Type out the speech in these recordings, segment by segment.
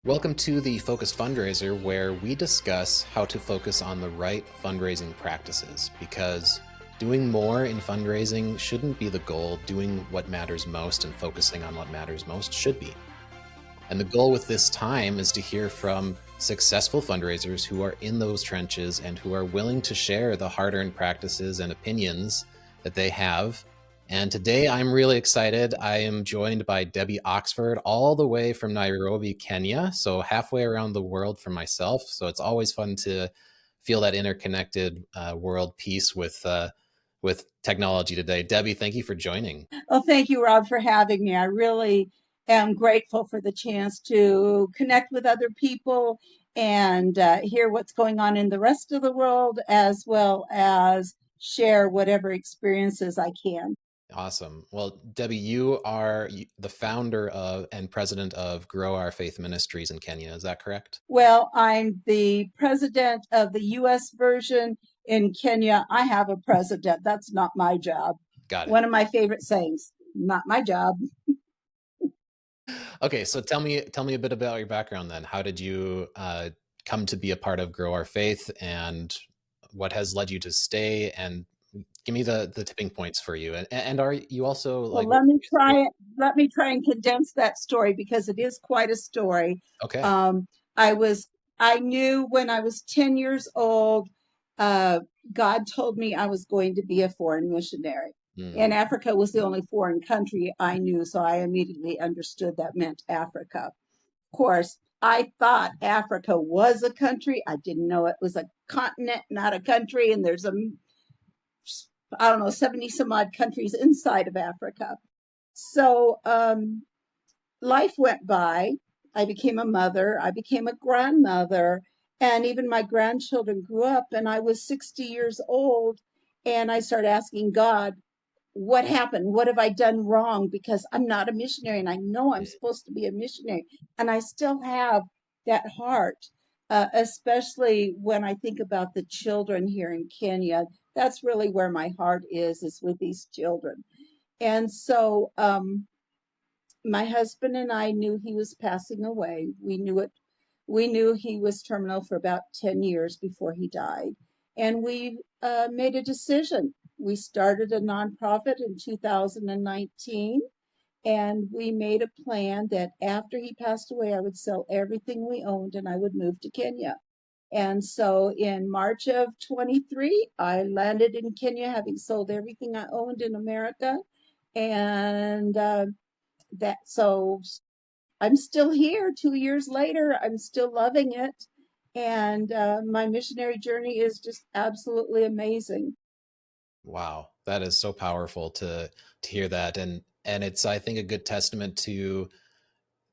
Welcome to the Focused Fundraiser, where we discuss how to focus on the right fundraising practices, because doing more in fundraising shouldn't be the goal. Doing what matters most and focusing on what matters most should be. And the goal with this time is to hear from successful fundraisers who are in those trenches and who are willing to share the hard-earned practices and opinions that they have. And today I'm really excited. I am joined by Debbie Oxford, all the way from Nairobi, Kenya. So halfway around the world for myself. So it's always fun to feel that interconnected world peace with technology today. Debbie, thank you for joining. Well, thank you, Rob, for having me. I really am grateful for the chance to connect with other people and hear what's going on in the rest of the world, as well as share whatever experiences I can. Awesome. Well, Debbie, you are the founder of and president of Grow Our Faith Ministries in Kenya. Is that correct? Well, I'm the president of the U.S. version in Kenya. I have a president. That's not my job. Got it. One of my favorite sayings, not my job. Okay, so tell me a bit about your background then. How did you come to be a part of Grow Our Faith, and what has led you to stay? And give me the tipping points for you. And are you also Well, like let me try and condense that story because it is quite a story. okay? Um, I was I knew when I was 10 years old, uh, God told me I was going to be a foreign missionary. Mm, And Africa was the only foreign country I knew, so I immediately understood that meant Africa. Of course, I thought Africa was a country. I didn't know it was a continent, not a country. And there's I don't know, 70 some odd countries inside of Africa. So life went by. I became a mother. I became a grandmother. And even my grandchildren grew up. And I was 60 years old. And I started asking God, what happened? What have I done wrong? Because I'm not a missionary and I know I'm mm, supposed to be a missionary. And I still have that heart, especially when I think about the children here in Kenya. That's really where my heart is with these children. And so my husband and I knew he was passing away. We knew it. We knew he was terminal for about 10 years before he died. And we made a decision. We started a nonprofit in 2019, and we made a plan that after he passed away, I would sell everything we owned and I would move to Kenya. And so in March of 23, I landed in Kenya, having sold everything I owned in America. And so I'm still here 2 years later. I'm still loving it. And my missionary journey is just absolutely amazing. wow, that is so powerful to hear that, and it's, I think, a good testament to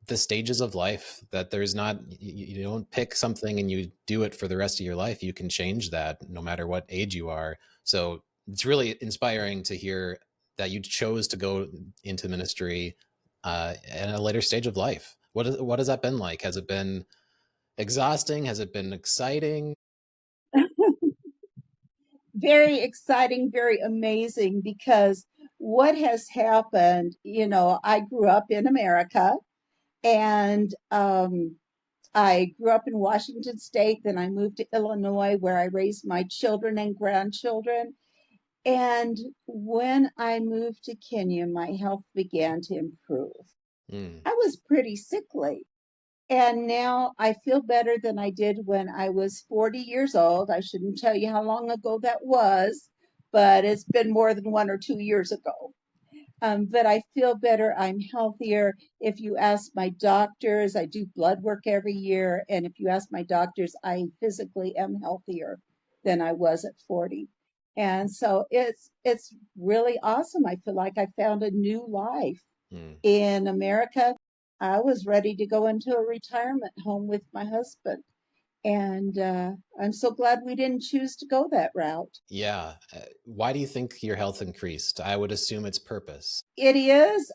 the stages of life, that there's not you don't pick something and you do it for the rest of your life. You can change that no matter what age you are. So it's really inspiring to hear that you chose to go into ministry in a later stage of life. What has that been like? Has it been exhausting? Has it been exciting? Very exciting, very amazing because what has happened, I grew up in America and I grew up in Washington State. Then I moved to Illinois where I raised my children and grandchildren. And when I moved to Kenya, my health began to improve. Mm, I was pretty sickly. And now I feel better than I did when I was 40 years old. I shouldn't tell you how long ago that was, but it's been more than 1 or 2 years ago. But I feel better. I'm healthier. If you ask my doctors, I do blood work every year. And if you ask my doctors, I physically am healthier than I was at 40. And so it's really awesome. I feel like I found a new life mm. in America. I was ready to go into a retirement home with my husband. And I'm so glad we didn't choose to go that route. Yeah. Why do you think your health increased? I would assume it's purpose. It is.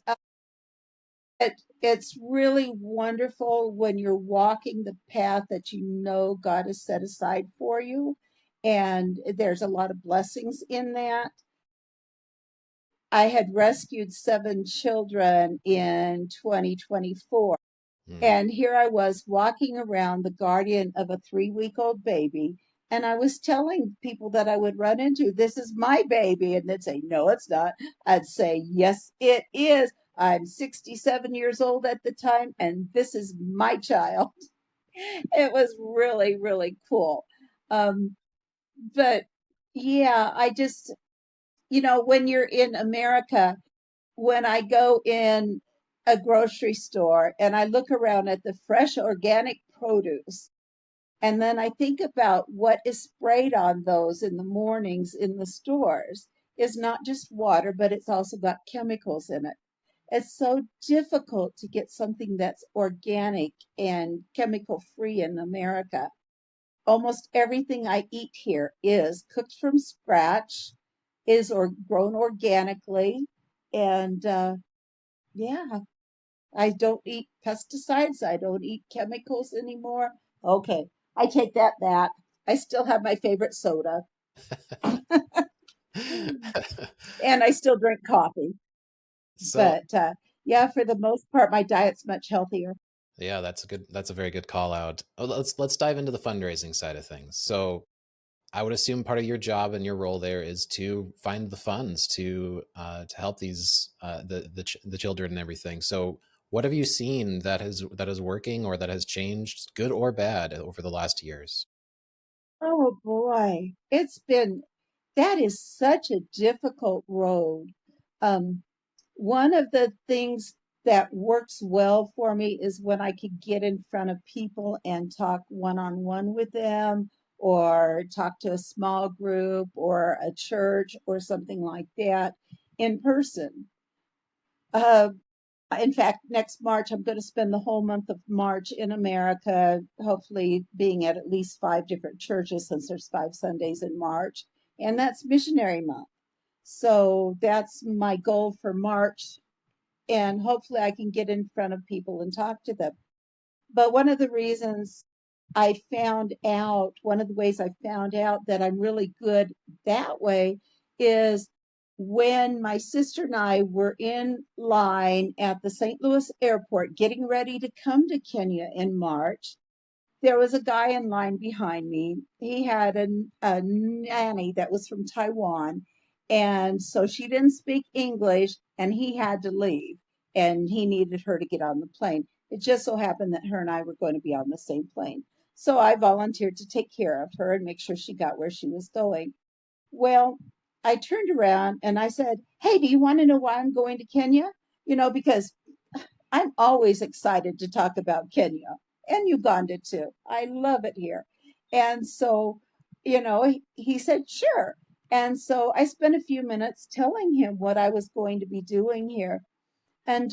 It's really wonderful when you're walking the path that you know God has set aside for you. And there's a lot of blessings in that. I had rescued 7 children in 2024. Mm. And here I was walking around the guardian of a 3-week-old baby. And I was telling people that I would run into, this is my baby. And they'd say, no, it's not. I'd say, yes, it is. I'm 67 years old at the time, and this is my child. It was really, really cool. Um, but yeah, I just, when you're in America, when I go in a grocery store and I look around at the fresh organic produce, and then I think about what is sprayed on those in the mornings in the stores, is not just water, but it's also got chemicals in it. It's so difficult to get something that's organic and chemical free in America. Almost everything I eat here is cooked from scratch, is or grown organically, and yeah, I don't eat pesticides. I don't eat chemicals anymore. Okay, I take that back. I still have my favorite soda, and I still drink coffee. So But yeah, for the most part, my diet's much healthier. yeah, that's a very good call out. Oh, let's dive into the fundraising side of things. So I would assume part of your job and your role there is to find the funds to help these the children and everything. So what have you seen that is working or that has changed, good or bad, over the last years? Oh boy, that is such a difficult road. Um, One of the things that works well for me is when I could get in front of people and talk one on one with them, or talk to a small group or a church or something like that in person. Uh, in fact, next March, I'm going to spend the whole month of March in America, hopefully being at least 5 different churches since there's 5 Sundays in March. And that's missionary month. So that's my goal for March, and hopefully I can get in front of people and talk to them. But one of the ways I found out that I'm really good that way is when my sister and I were in line at the St. Louis airport getting ready to come to Kenya in March. There was a guy in line behind me. He had a nanny that was from Taiwan. And so she didn't speak English, and he had to leave, and he needed her to get on the plane. It just so happened that her and I were going to be on the same plane. So I volunteered to take care of her and make sure she got where she was going. Well, I turned around and I said, hey, do you want to know why I'm going to Kenya? Because I'm always excited to talk about Kenya and Uganda too. I love it here. And so, he said, sure. And so I spent a few minutes telling him what I was going to be doing here. And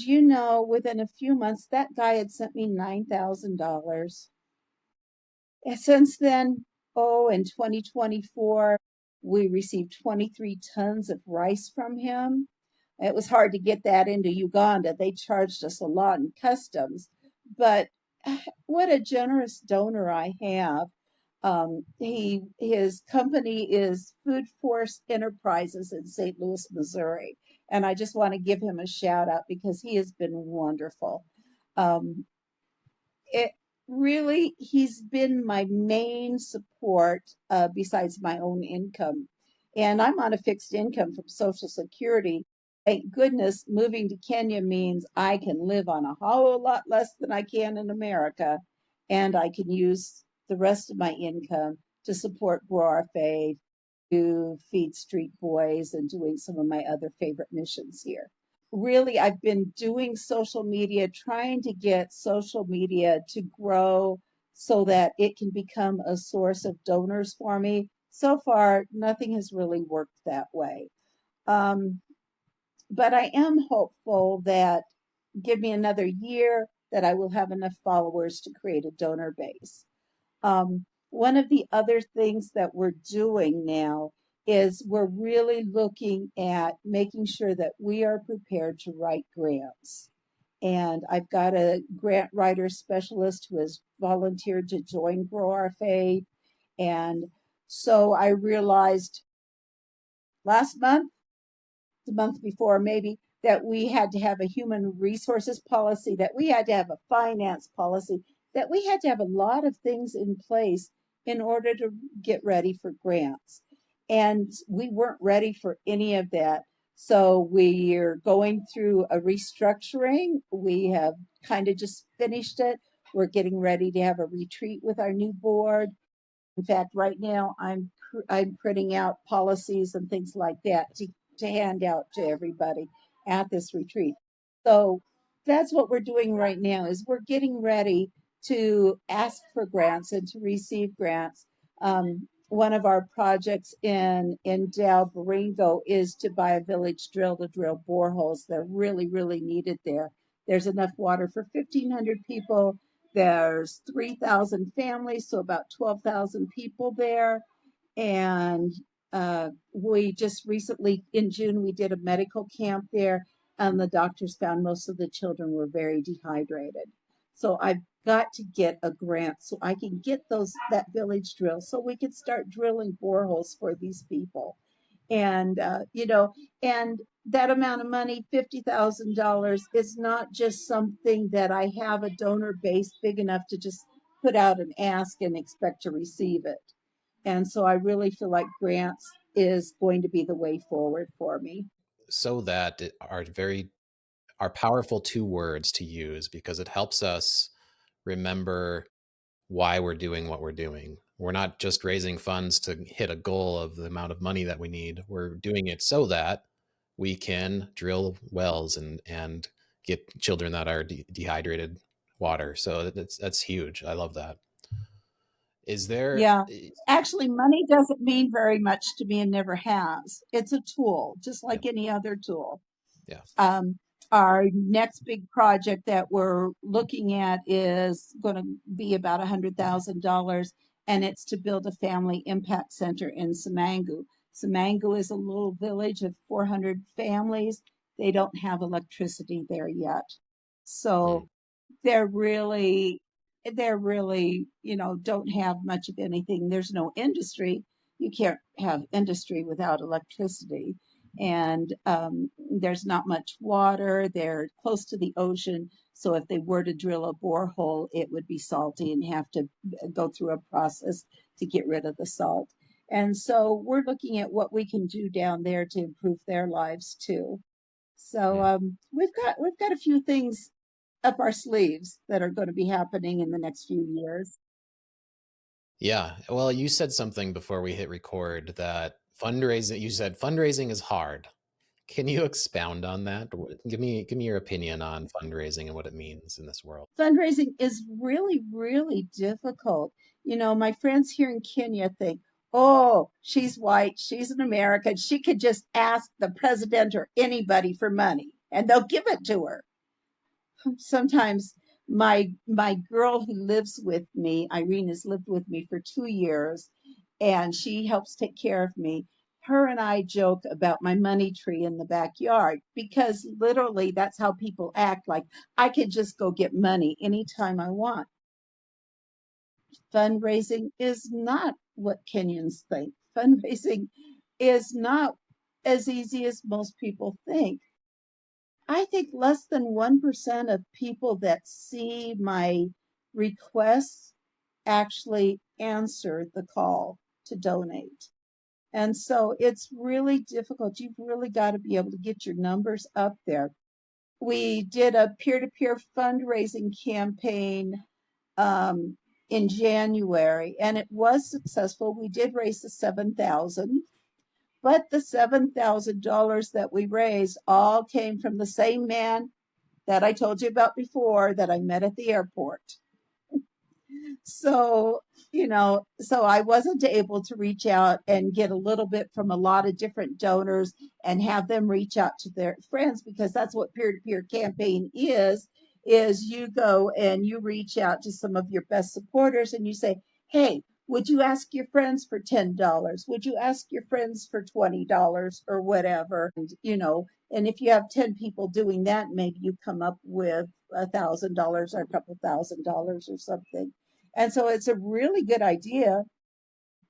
within a few months, that guy had sent me $9,000. And since then, in 2024, we received 23 tons of rice from him. It was hard to get that into Uganda. They charged us a lot in customs, but what a generous donor I have. His company is Food Force Enterprises in St. Louis, Missouri, and I just want to give him a shout out because he has been wonderful. Um, it he's been my main support, besides my own income. And I'm on a fixed income from Social Security. Thank goodness moving to Kenya means I can live on a whole lot less than I can in America. And I can use the rest of my income to support Grow Our Faith, to feed street boys, and doing some of my other favorite missions here. Really, I've been doing social media, trying to get social media to grow so that it can become a source of donors for me. So far, nothing has really worked that way. Um, but I am hopeful that, give me another year, that I will have enough followers to create a donor base. One of the other things that we're doing now is we're really looking at making sure that we are prepared to write grants. And I've got a grant writer specialist who has volunteered to join Grow Our Faith. And so I realized last month, the month before maybe, that we had to have a human resources policy, that we had to have a finance policy, that we had to have a lot of things in place in order to get ready for grants. And we weren't ready for any of that. So we're going through a restructuring. We have kind of just finished it. We're getting ready to have a retreat with our new board. In fact, right now I'm printing out policies and things like that to hand out to everybody at this retreat. So that's what we're doing right now is we're getting ready to ask for grants and to receive grants. One of our projects in Del Baringo is to buy a village drill to drill boreholes. They're really, really needed there. There's enough water for 1,500 people. There's 3,000 families, so about 12,000 people there. And we just recently, in June, we did a medical camp there, and the doctors found most of the children were very dehydrated. So I've got to get a grant so I can get that village drill so we can start drilling boreholes for these people. And and that amount of money, $50,000, is not just something that I have a donor base big enough to just put out an ask and expect to receive it. And so I really feel like grants is going to be the way forward for me. So that are powerful two words to use because it helps us remember why we're doing what we're doing. We're not just raising funds to hit a goal of the amount of money that we need. We're doing it so that we can drill wells and get children that are dehydrated water. So that's huge. I love that. Is there Yeah. Actually, money doesn't mean very much to me and never has. It's a tool, just yeah, like any other tool. yeah. Um, our next big project that we're looking at is going to be about $100,000, and it's to build a family impact center in Samangu. Samangu is a little village of 400 families. They don't have electricity there yet. Hmm. So they're really they're really, don't have much of anything. There's no industry. You can't have industry without electricity. And there's not much water. They're close to the ocean. So if they were to drill a borehole, it would be salty and have to go through a process to get rid of the salt. And so we're looking at what we can do down there to improve their lives too. So Hmm. we've got a few things up our sleeves that are going to be happening in the next few years. Yeah. Well, you said something before we hit record that fundraising, you said fundraising is hard. Can you expound on that? Give me your opinion on fundraising and what it means in this world. Fundraising is really, really difficult. My friends here in Kenya think, oh, she's white, she's an American, she could just ask the president or anybody for money and they'll give it to her. Sometimes my girl who lives with me, Irene, has lived with me for 2 years, and she helps take care of me. Her and I joke about my money tree in the backyard because literally that's how people act. Like I could just go get money anytime I want. Fundraising is not what Kenyans think. Fundraising is not as easy as most people think. I think less than 1% of people that see my requests actually answer the call to donate. And so it's really difficult. You've really got to be able to get your numbers up there. We did a peer to peer fundraising campaign um, in January, and it was successful. We did raise the 7,000, but the $7,000 that we raised all came from the same man that I told you about before that I met at the airport. So, so I wasn't able to reach out and get a little bit from a lot of different donors and have them reach out to their friends because that's what peer-to-peer campaign is you go and you reach out to some of your best supporters and you say, "Hey, would you ask your friends for $10? Would you ask your friends for $20 or whatever?" And if you have 10 people doing that, maybe you come up with $1,000 or a couple $1,000 or something. And so it's a really good idea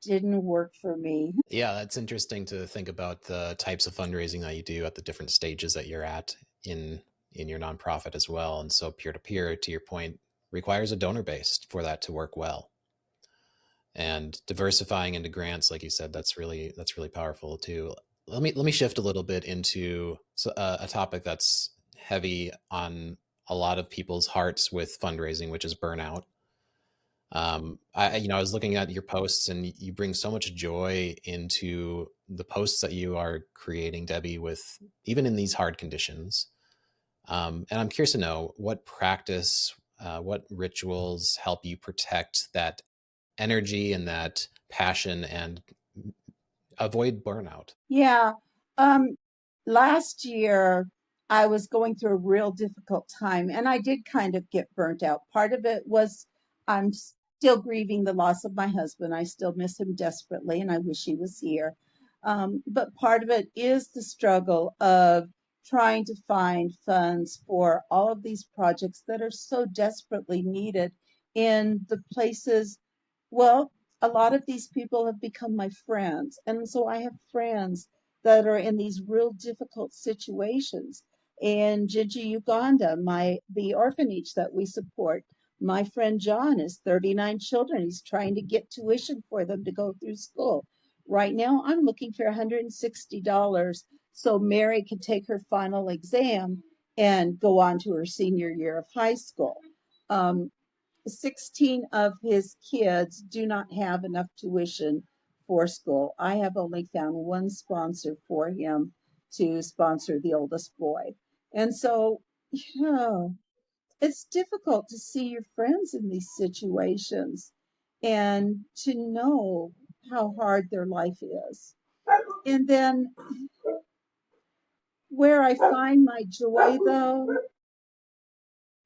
didn't work for me. Yeah, that's interesting to think about the types of fundraising that you do at the different stages that you're at in your nonprofit as well. And so peer to peer, to your point, requires a donor base for that to work well. And diversifying into grants, like you said, that's really powerful too. Let me shift a little bit into a topic that's heavy on a lot of people's hearts with fundraising, which is burnout. I was looking at your posts, and you bring so much joy into the posts that you are creating, Debbie, with even in these hard conditions. And I'm curious to know what rituals help you protect that energy and that passion and avoid burnout. Yeah. Um, Last year I was going through a real difficult time and I did kind of get burnt out. Part of it was I'm still grieving the loss of my husband. I still miss him desperately and I wish he was here. But part of it is the struggle of trying to find funds for all of these projects that are so desperately needed in the places. Well, a lot of these people have become my friends. And so I have friends that are in these real difficult situations. In Gigi, Uganda, the orphanage that we support, my friend John has 39 children. He's trying to get tuition for them to go through school. Right now, I'm looking for $160 so Mary can take her final exam and go on to her senior year of high school. Um, 16 of his kids do not have enough tuition for school. I have only found one sponsor for him to sponsor the oldest boy. And so, yeah, it's difficult to see your friends in these situations and to know how hard their life is. And then where I find my joy, though,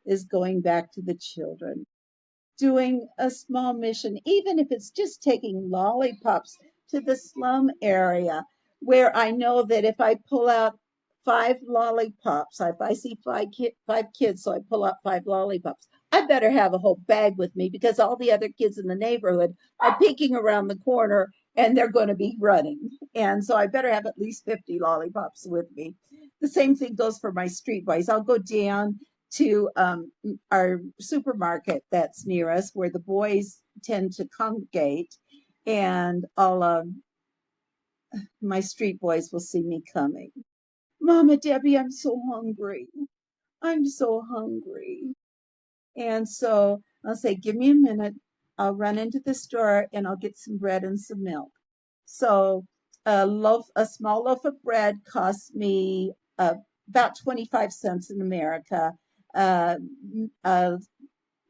is going back to the children, doing a small mission, even if it's just taking lollipops to the slum area, where I know that if I pull out five lollipops, if I see five kids, so I pull out five lollipops, I better have a whole bag with me because all the other kids in the neighborhood are peeking around the corner and they're going to be running. And so I better have at least 50 lollipops with me. The same thing goes for my street boys. I'll go down to our supermarket that's near us where the boys tend to congregate, and all my street boys will see me coming. Mama Debbie, I'm so hungry. I'm so hungry. And so I'll say, give me a minute. I'll run into the store and I'll get some bread and some milk. So a small loaf of bread costs me about 25 cents in America. Uh, uh,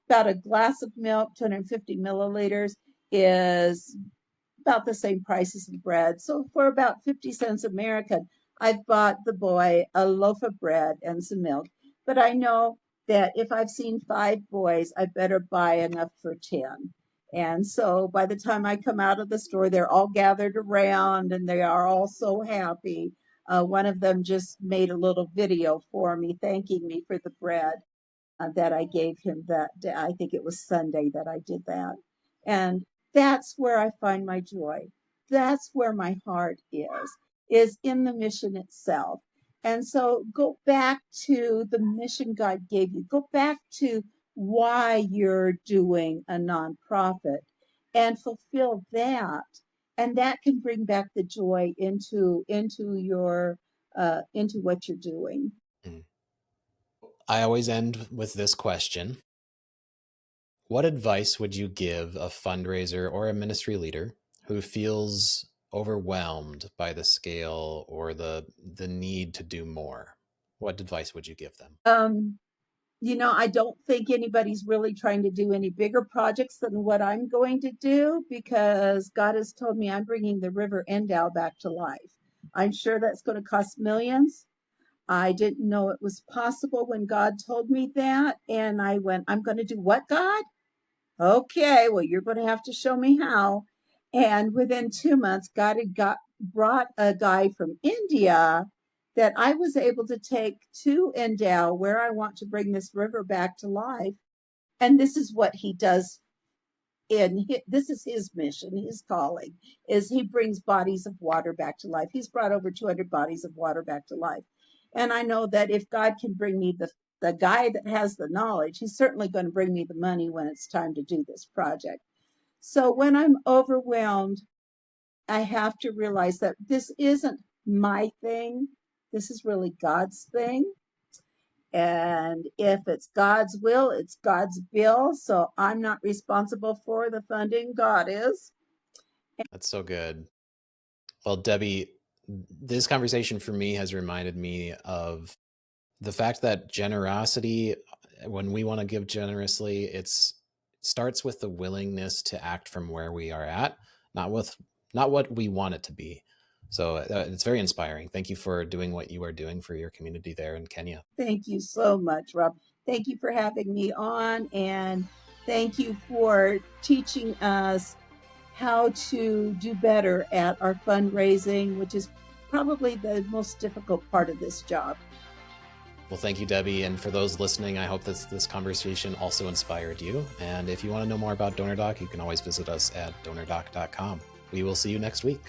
about a glass of milk, 250 milliliters, is about the same price as the bread. So for about 50 cents American, I've bought the boy a loaf of bread and some milk. But I know that if I've seen five boys, I better buy enough for 10. And so by the time I come out of the store, they're all gathered around and they are all so happy. One of them just made a little video for me, thanking me for the bread that I gave him that day. I think it was Sunday that I did that. And that's where I find my joy. That's where my heart is in the mission itself. And so go back to the mission God gave you. Go back to why you're doing a nonprofit and fulfill that. And that can bring back the joy into what you're doing. Mm. I always end with this question. What advice would you give a fundraiser or a ministry leader who feels overwhelmed by the scale or the need to do more? What advice would you give them? Um, I don't think anybody's really trying to do any bigger projects than what I'm going to do because God has told me I'm bringing the River Endow back to life. I'm sure that's going to cost millions. I didn't know it was possible when God told me that. And I went, I'm going to do what, God? Okay, well, you're going to have to show me how. And within 2 months, God had brought a guy from India that I was able to take to Endow, where I want to bring this river back to life. And this is what he does this is his mission, his calling, is he brings bodies of water back to life. He's brought over 200 bodies of water back to life. And I know that if God can bring me the guy that has the knowledge, he's certainly going to bring me the money when it's time to do this project. So when I'm overwhelmed, I have to realize that this isn't my thing. This is really God's thing. And if it's God's will, it's God's bill. So I'm not responsible for the funding. God is. That's so good. Well, Debbie, this conversation for me has reminded me of the fact that generosity, when we want to give generously, it starts with the willingness to act from where we are at, not what we want it to be. So it's very inspiring. Thank you for doing what you are doing for your community there in Kenya. Thank you so much, Rob. Thank you for having me on, and thank you for teaching us how to do better at our fundraising, which is probably the most difficult part of this job. Well, thank you, Debbie. And for those listening, I hope that this conversation also inspired you. And if you want to know more about DonorDoc, you can always visit us at donordoc.com. We will see you next week.